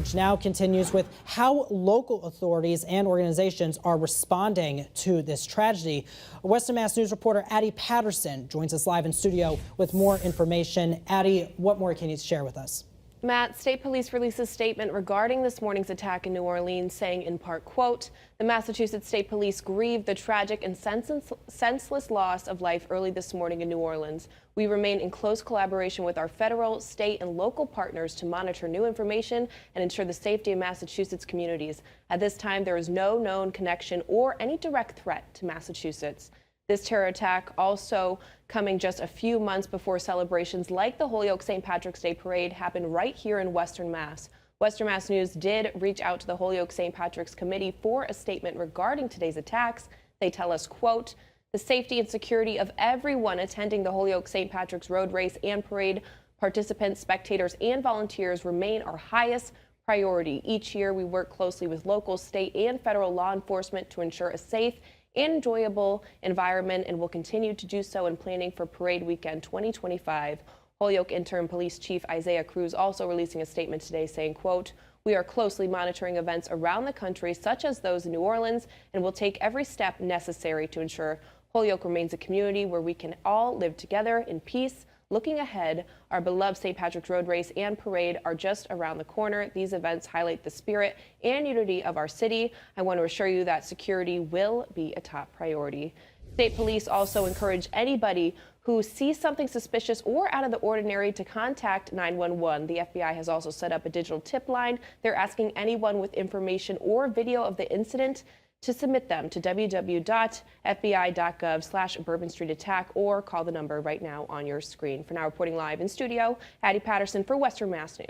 coverage now continues with how local authorities and organizations are responding to this tragedy. Western Mass News reporter Addie Patterson joins us live in studio with more information. Addie, what more can you share with us? Matt, State Police released a statement regarding this morning's attack in New Orleans, saying in part, quote, the Massachusetts State Police grieve the tragic and senseless loss of life early this morning in New Orleans. We remain in close collaboration with our federal, state, and local partners to monitor new information and ensure the safety of Massachusetts communities. At this time, there is no known connection or any direct threat to Massachusetts. This terror attack also coming just a few months before celebrations like the Holyoke St. Patrick's Day Parade happen right here in Western Mass. Western Mass News did reach out to the Holyoke St. Patrick's Committee for a statement regarding today's attacks. They tell us, quote, the safety and security of everyone attending the Holyoke St. Patrick's Road Race and Parade, participants, spectators, and volunteers remain our highest priority. Each year, we work closely with local, state, and federal law enforcement to ensure a safe and enjoyable environment, and will continue to do so in planning for Parade Weekend 2025. Holyoke Interim Police Chief Isaiah Cruz also releasing a statement today saying, quote, we are closely monitoring events around the country, such as those in New Orleans, and will take every step necessary to ensure Holyoke remains a community where we can all live together in peace. Looking ahead, our beloved St. Patrick's Road Race and Parade are just around the corner. These events highlight the spirit and unity of our city. I want to assure you that security will be a top priority. State Police also encourage anybody who sees something suspicious or out of the ordinary to contact 911. The FBI has also set up a digital tip line. They're asking anyone with information or video of the incident to submit them to www.fbi.gov/Bourbon Street attack or call the number right now on your screen. For now, reporting live in studio, Addie Patterson for Western Mass News.